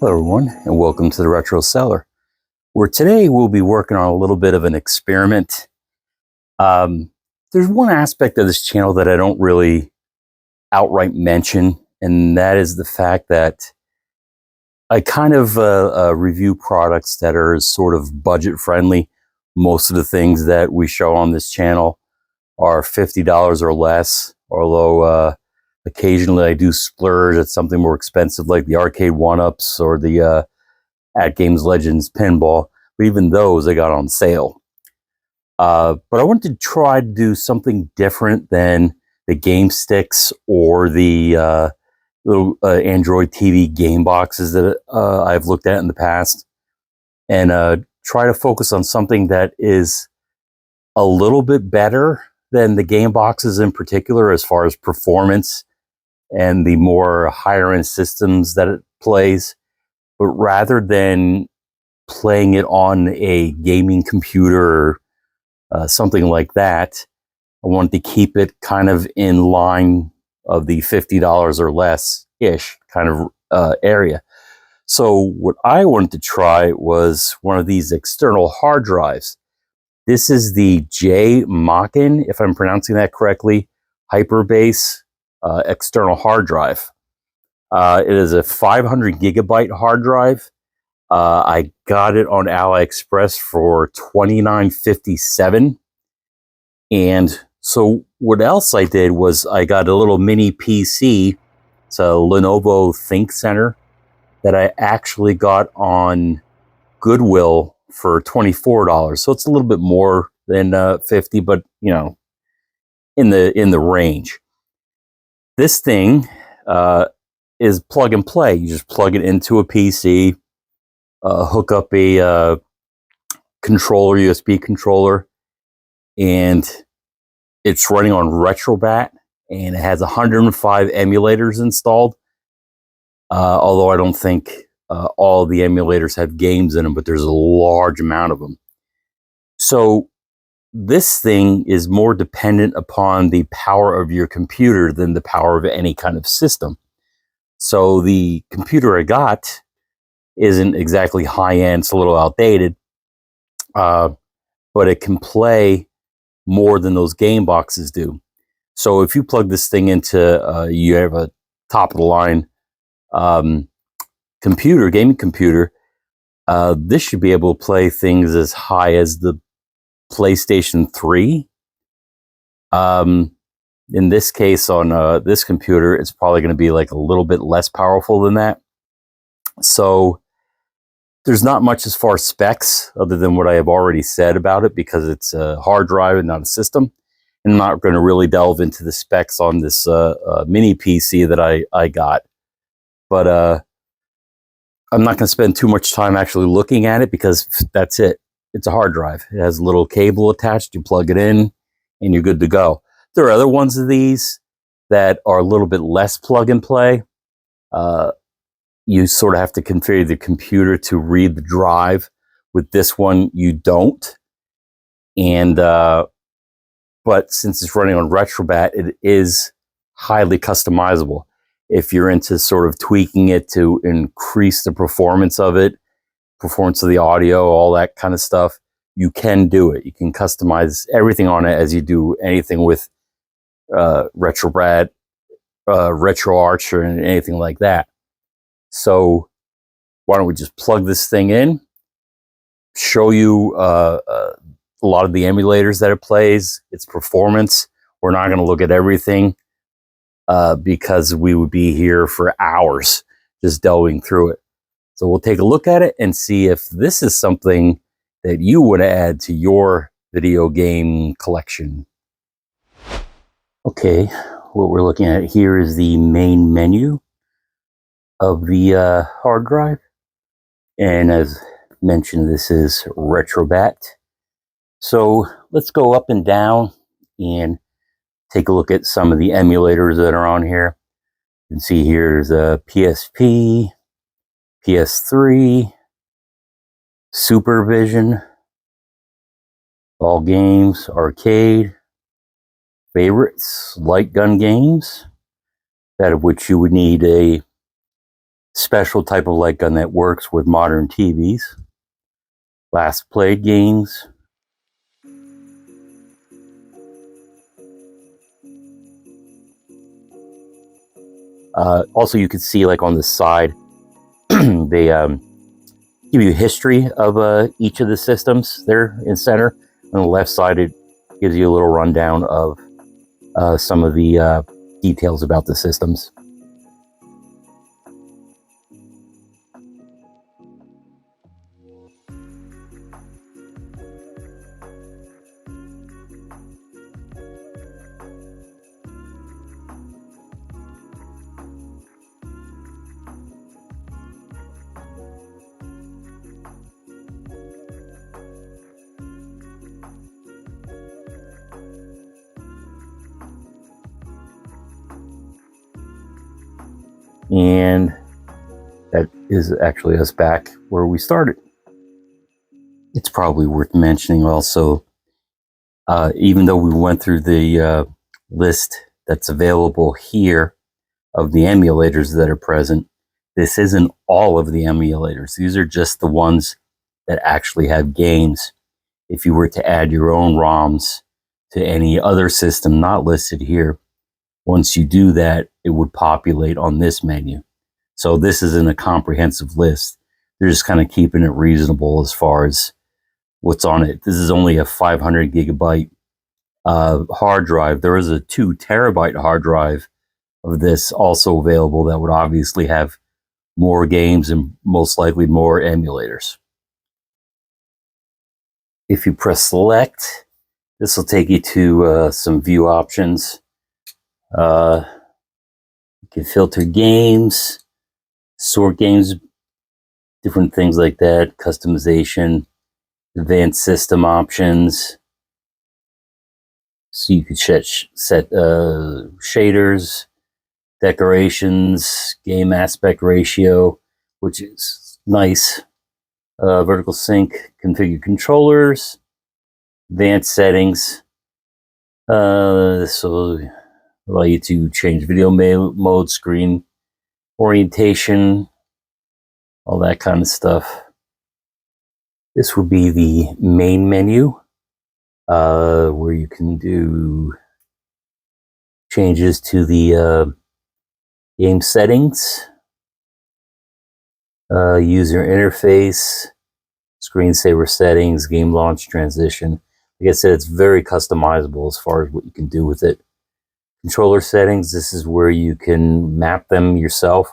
Hello everyone, and welcome to the Retro Cellar, where today we'll be working on a little bit of an experiment. There's one aspect of this channel that I don't really outright mention, and that is the fact that I kind of review products that are sort of budget friendly. Most of the things that we show on this channel are $50 or less, although occasionally I do splurge at something more expensive like the arcade one-ups or the At Games Legends pinball. But even those I got on sale. But I wanted to try to do something different than the game sticks or the little Android TV game boxes that I've looked at in the past, and try to focus on something that is a little bit better than the game boxes in particular as far as performance and the more higher end systems that it plays. But rather than playing it on a gaming computer or something like that, I wanted to keep it kind of in line of the $50 or less-ish kind of area. So what I wanted to try was one of these external hard drives. This is the JMachen, if I'm pronouncing that correctly, Hyperbase external hard drive. It is a 500 gigabyte hard drive. I got it on AliExpress for $29.57. And so what else I did was I got a little mini PC. It's a Lenovo ThinkCentre that I actually got on Goodwill for $24. So it's a little bit more than 50, but you know, in the range. This thing is plug and play. You just plug it into a PC, hook up a controller, USB controller, and it's running on Retrobat, and it has 105 emulators installed. Although I don't think all the emulators have games in them, but there's a large amount of them. So this thing is more dependent upon the power of your computer than the power of any kind of system. So the computer I got isn't exactly high-end, it's a little outdated, but it can play more than those game boxes do. So if you plug this thing into, you have a top-of-the-line computer, gaming computer, this should be able to play things as high as the PlayStation 3. In this case, on this computer, it's probably going to be like a little bit less powerful than that. So there's not much as far as specs other than what I have already said about it, because it's a hard drive and not a system. And I'm not going to really delve into the specs on this mini PC that I got. But I'm not going to spend too much time actually looking at it, because that's it. It's a hard drive. It has a little cable attached. You plug it in and you're good to go. There are other ones of these that are a little bit less plug and play. You sort of have to configure the computer to read the drive. With this one, you don't. And but since it's running on Retrobat, it is highly customizable. If you're into sort of tweaking it to increase the performance of it, performance of the audio, all that kind of stuff, you can do it. You can customize everything on it as you do anything with Retrobat, RetroArch, or anything like that. So why don't we just plug this thing in, show you a lot of the emulators that it plays, its performance. We're not going to look at everything because we would be here for hours just delving through it. So we'll take a look at it and see if this is something that you would add to your video game collection. Okay, what we're looking at here is the main menu of the hard drive. And as mentioned, this is Retrobat. So let's go up and down and take a look at some of the emulators that are on here. You can see here's a PSP, PS3, Supervision, all games, arcade, favorites, light gun games, that of which you would need a special type of light gun that works with modern TVs. Last played games. Also, you can see like on the side, they give you a history of each of the systems there in center. On the left side, it gives you a little rundown of some of the details about the systems. And that is actually us back where we started. It's probably worth mentioning also, even though we went through the list that's available here of the emulators that are present, this isn't all of the emulators. These are just the ones that actually have games. If you were to add your own ROMs to any other system not listed here, once you do that, it would populate on this menu. So this isn't a comprehensive list. They're just kind of keeping it reasonable as far as what's on it. This is only a 500 gigabyte hard drive. There is a 2 terabyte hard drive of this also available that would obviously have more games and most likely more emulators. If you press select, this will take you to some view options. You can filter games, sort games, different things like that, customization, advanced system options. So you could set shaders, decorations, game aspect ratio, which is nice. Vertical sync, configure controllers, advanced settings. This will allow you to change video mode, screen orientation, all that kind of stuff. This would be the main menu, where you can do changes to the game settings, user interface, screensaver settings, game launch transition. Like I said, it's very customizable as far as what you can do with it. Controller settings, this is where you can map them yourself.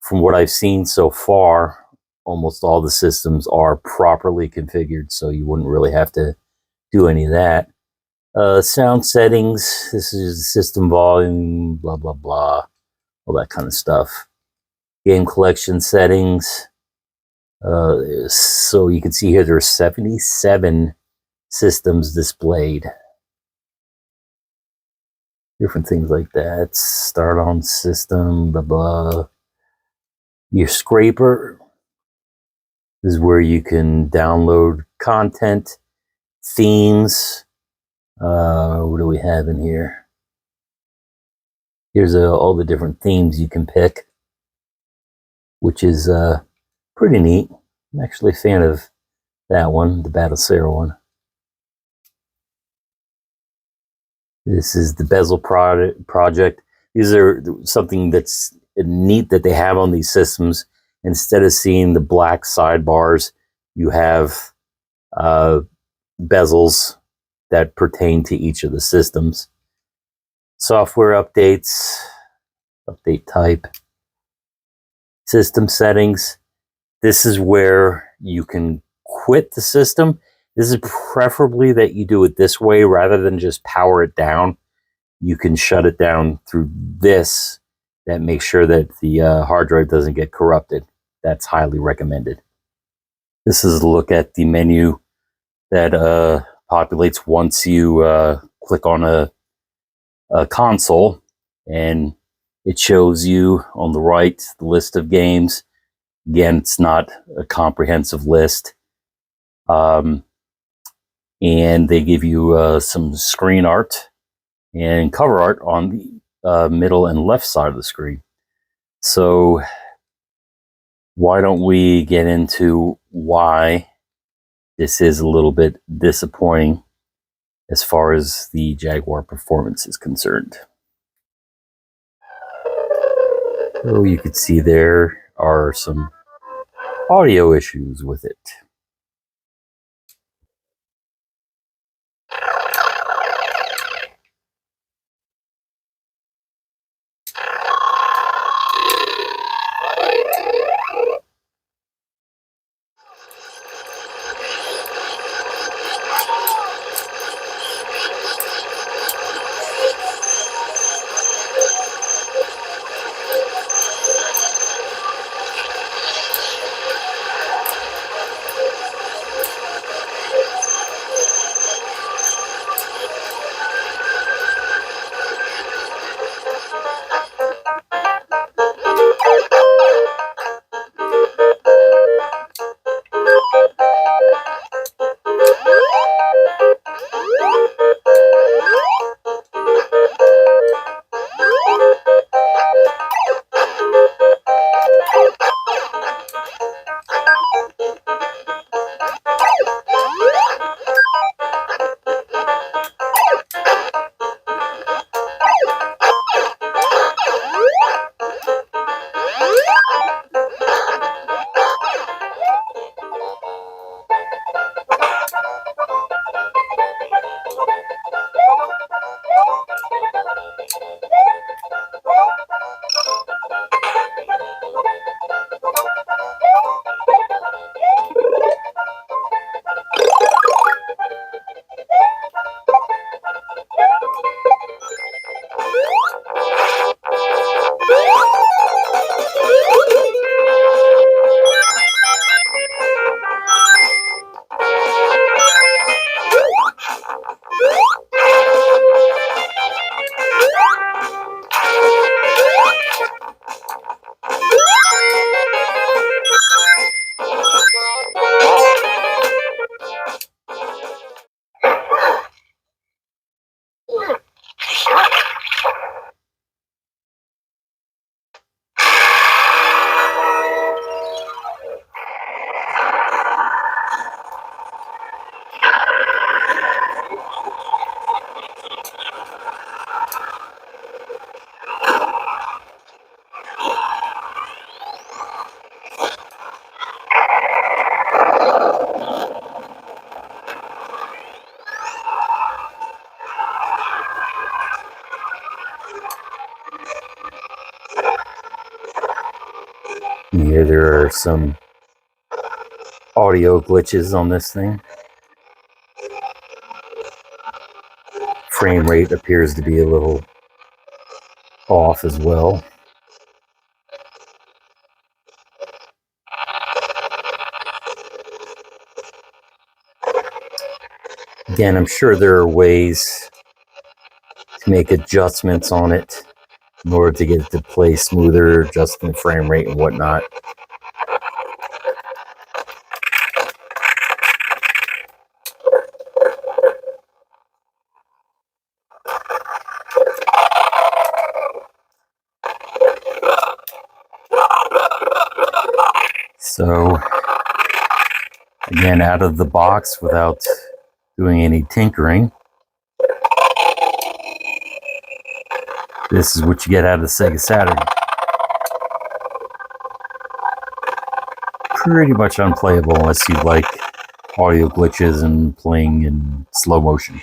From what I've seen so far, almost all the systems are properly configured, so you wouldn't really have to do any of that. Sound settings, this is system volume, blah, blah, blah, all that kind of stuff. Game collection settings. So you can see here there are 77 systems displayed. Different things like that. Start on system, blah, blah. Your scraper is where you can download content, themes. What do we have in here? Here's all the different themes you can pick, which is pretty neat. I'm actually a fan of that one, the Battle Sarah one. This is the bezel project. These are something that's neat that they have on these systems. Instead of seeing the black sidebars, you have bezels that pertain to each of the systems. Software updates, update type, system settings. This is where you can quit the system. This is preferably that you do it this way rather than just power it down. You can shut it down through this. That makes sure that the hard drive doesn't get corrupted. That's highly recommended. This is a look at the menu that populates once you click on a console, and it shows you on the right the list of games. Again, it's not a comprehensive list. And they give you some screen art and cover art on the middle and left side of the screen. So why don't we get into why this is a little bit disappointing as far as the Jaguar performance is concerned. So you can see there are some audio issues with it. Here there are some audio glitches on this thing. Frame rate appears to be a little off as well. Again, I'm sure there are ways to make adjustments on it in order to get it to play smoother, adjusting the frame rate and whatnot. So, again, out of the box without doing any tinkering, this is what you get out of the Sega Saturn. Pretty much unplayable unless you like audio glitches and playing in slow motion.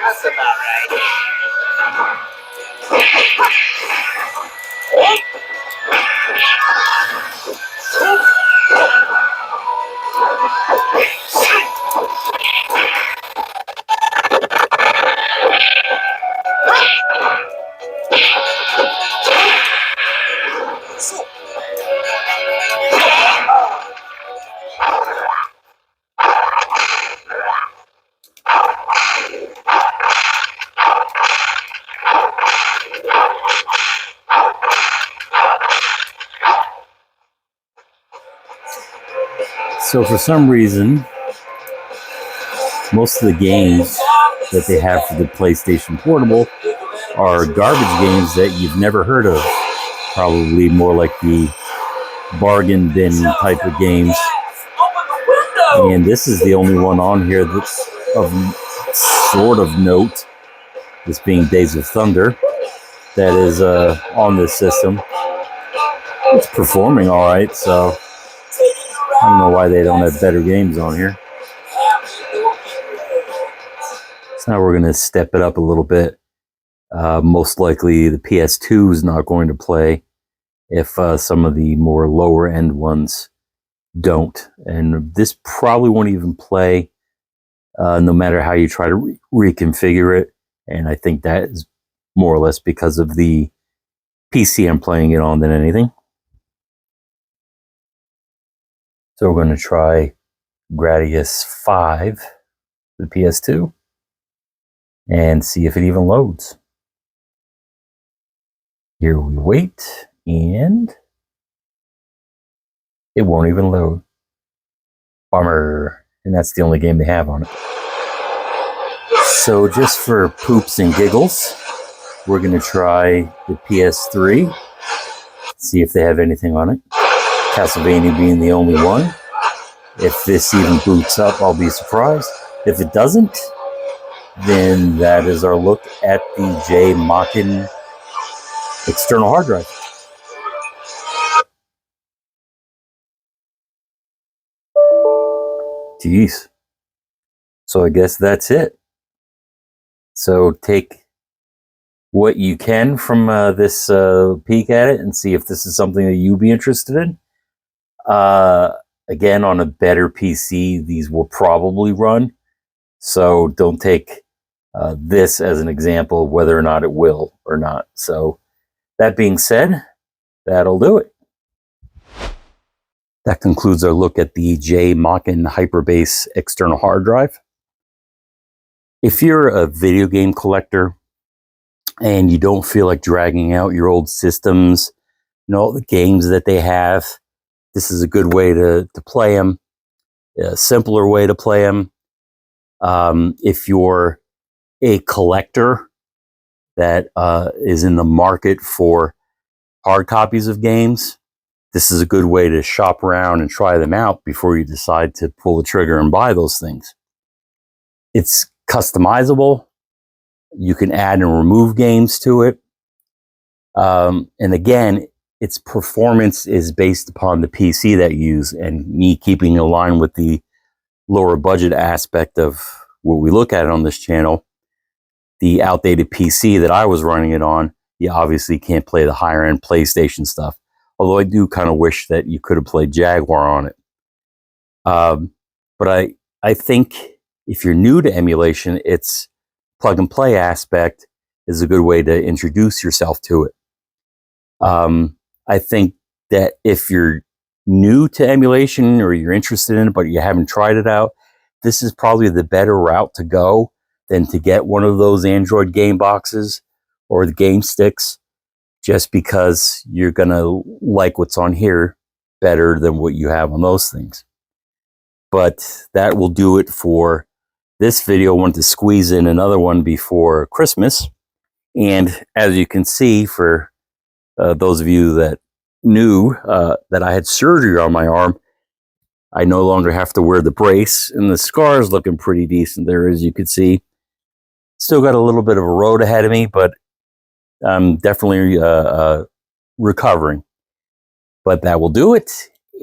That's about right. So for some reason, most of the games that they have for the PlayStation Portable are garbage games that you've never heard of. Probably more like the bargain bin type of games. And this is the only one on here that's of sort of note, this being Days of Thunder, that is on this system. It's performing all right, so I don't know why they don't have better games on here. So now we're going to step it up a little bit. Most likely the PS2 is not going to play if some of the more lower end ones don't. And this probably won't even play no matter how you try to reconfigure it. And I think that is more or less because of the PC I'm playing it on than anything. So we're going to try Gradius 5, the PS2, and see if it even loads. Here we wait, and it won't even load. Bummer. And that's the only game they have on it. So just for poops and giggles, we're going to try the PS3, see if they have anything on it. Castlevania being the only one. If this even boots up, I'll be surprised. If it doesn't, then that is our look at the JMachen External Hard Drive. Jeez. So I guess that's it. So take what you can from this peek at it and see if this is something that you'd be interested in. Again, on a better PC, these will probably run. So don't take this as an example of whether or not it will or not. So that being said, that'll do it. That concludes our look at the JMachen Hyperbase External Hard Drive. If you're a video game collector and you don't feel like dragging out your old systems and all the games that they have, this is a good way to play them, a simpler way to play them. If you're a collector that is in the market for hard copies of games, this is a good way to shop around and try them out before you decide to pull the trigger and buy those things. It's customizable. You can add and remove games to it. And again, its performance is based upon the PC that you use, and me keeping in line with the lower budget aspect of what we look at on this channel. The outdated PC that I was running it on, you obviously can't play the higher end PlayStation stuff. Although I do kind of wish that you could have played Jaguar on it. But I think if you're new to emulation, its plug and play aspect is a good way to introduce yourself to it. I think that if you're new to emulation or you're interested in it, but you haven't tried it out, this is probably the better route to go than to get one of those Android game boxes or the game sticks, just because you're going to like what's on here better than what you have on those things. But that will do it for this video. I wanted to squeeze in another one before Christmas. And as you can see, for those of you that knew that I had surgery on my arm, I no longer have to wear the brace, and the scar is looking pretty decent there, as you can see. Still got a little bit of a road ahead of me, but I'm definitely recovering. But that will do it,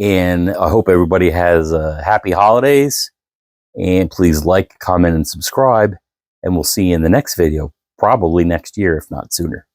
and I hope everybody has happy holidays, and please like, comment, and subscribe, and we'll see you in the next video, probably next year, if not sooner.